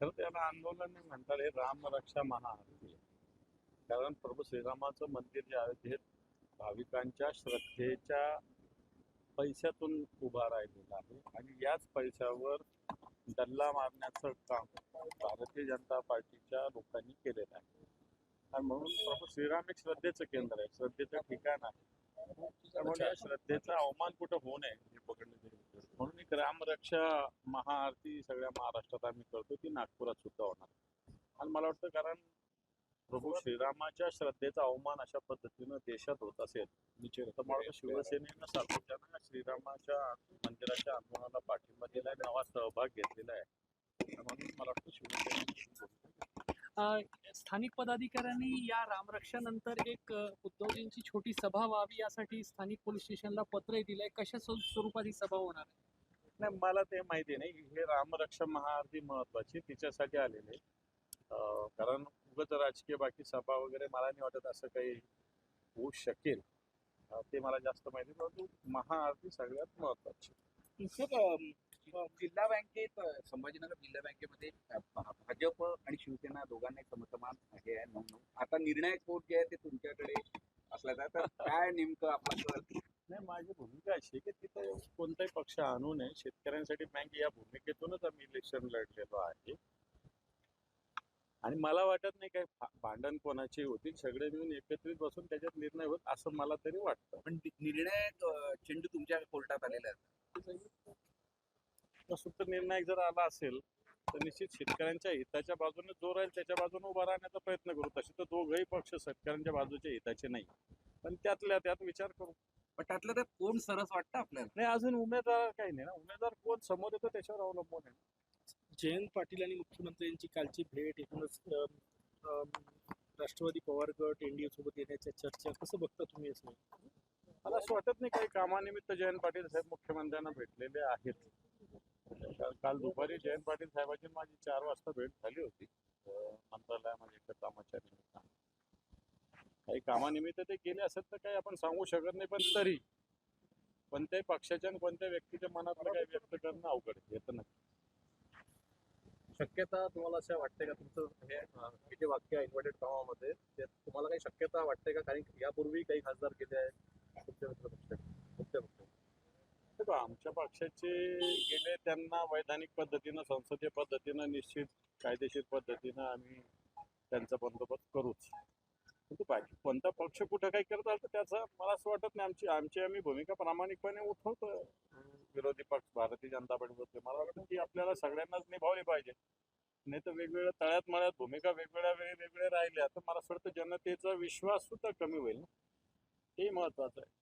खरं त्याला आंदोलन नाही म्हणतात, हे रामरक्षा महाआरती आहे. कारण प्रभू श्रीरामाचं मंदिर जे आहे ते भाविकांच्या श्रद्धेच्या पैशातून उभा राहिलेला आहे आणि याच पैशावर डल्ला मारण्याचं काम भारतीय जनता पार्टीच्या लोकांनी केलेलं आहे. आणि म्हणून प्रभू श्रीराम एक श्रद्धेचं केंद्र आहे, श्रद्धेचं ठिकाण आहे. त्यामुळे या श्रद्धेचा अवमान कुठं होऊ नये हे पकडलं जाईल. म्हणून एक रामरक्षा महाआरती सगळ्या महाराष्ट्रात आम्ही करतो, ती नागपुरात सुद्धा होणार. आणि मला वाटतं कारण प्रभू श्रीरामाच्या श्रद्धेचा अवमान अशा पद्धतीनं देशात होत असेल तर मला शिवसेनेनं सातत्यानं श्रीरामाच्या मंदिराच्या आंदोलनाला पाठिंबा दिलाय, नवा सहभाग घेतलेला आहे. म्हणून मला वाटतं शिवसेने स्थानिक पदाधिकाऱ्यांनी या रामरक्षानंतर एक उद्धवजींची छोटी सभा व्हावी यासाठी स्थानिक पोलीस स्टेशनला पत्रही दिलंय. कशा स्वरूपात ही सभा होणार आहे? नाही, मला ते माहिती नाही. हे रामरक्षा महाआरती महत्वाची तिच्यासाठी आलेले, कारण उगाच राजकीय बाकी सभा वगैरे मला नाही वाटत असं काही होऊ शकेल. ते मला जास्त माहिती, परंतु महाआरती सगळ्यात महत्वाची. सर, जिल्हा बँकेत संभाजीनगर जिल्हा बँकेमध्ये भाजप आणि शिवसेना दोघांनाही समसमान हे आहे 9-9. आता निर्णायक वोट जे आहे ते तुमच्याकडे असला तर काय नेमकं आपलं? नाही, माझी भूमिका अशी आहे की तिथं कोणताही पक्ष आणू नये, शेतकऱ्यांसाठी बँक या भूमिकेतूनच आम्ही इलेक्शन लढलेलो आहे. आणि मला वाटत नाही काय भांडण कोणाची होतील, सगळे मिळून एकत्रित बसून त्याच्यात निर्णय होत असं मला तरी वाटतं. पण निर्णायक चेंडू तुमच्या कोर्टात आलेला आहे. सुप्त निर्णायक जर आला असेल तर निश्चित शेतकऱ्यांच्या हिताच्या बाजूने जो राहील त्याच्या बाजूने उभा राहण्याचा प्रयत्न करू. तसे तर दोघंही पक्ष शेतकऱ्यांच्या बाजूच्या हिताचे नाही, पण त्यातल्या त्यात विचार करू. पण त्यातलं तर कोण सरस वाटतं आपल्याला? नाही, अजून उमेदवार काही नाही ना. उमेदवार कोण समोर येतो त्याच्यावर अवलंबून आहे. जयंत पाटील आणि मुख्यमंत्र्यांची कालची भेट, एकूणच राष्ट्रवादी पवार गट एनडीए सोबत येण्याच्या चर्चा कसं बघता तुम्ही? असं मला असं वाटत नाही काही कामानिमित्त जयंत पाटील साहेब मुख्यमंत्र्यांना भेटलेले आहेत. काल दुपारी जयंत पाटील साहेबांची माझी 4 वाजता भेट झाली होती मंत्रालयामध्ये एका कामाच्या निमित्तानं. काही कामानिमित्त ते गेले असेल तर काही आपण सांगू शकत नाही, पण तरी कोणत्याही पक्षाच्या आणि कोणत्या व्यक्तीच्या मनातलं काही व्यक्त करणं अवघड येतं नाही. शक्यता तुम्हाला अशा वाटते का तुमचं हे जे वाक्य आहे इन्व्हर्टेड कामामध्ये, ते तुम्हाला काही शक्यता वाटते का? कारण यापूर्वी काही खासदार गेले आहेत तुमच्या देखो, आमच्या पक्षाचे गेले त्यांना वैधानिक पद्धतीनं संसदीय पद्धतीनं निश्चित कायदेशीर पद्धतीनं आम्ही त्यांचा बंदोबस्त करूच. परंतु बाकी कोणता पक्ष कुठं काही करत आलं तर त्याचा मला असं वाटत नाही. आम्ही भूमिका प्रामाणिकपणे उठवतो. विरोधी पक्ष भारतीय जनता पार्टी मला वाटतं की आपल्याला सगळ्यांनाच निभावली पाहिजे. नाही तर वेगवेगळ्या तळ्यात मळ्यात भूमिका वेगवेगळ्या वेगवेगळ्या राहिल्या तर मला असं वाटतं जनतेचा विश्वास सुद्धा कमी होईल ना. हे महत्वाचं आहे.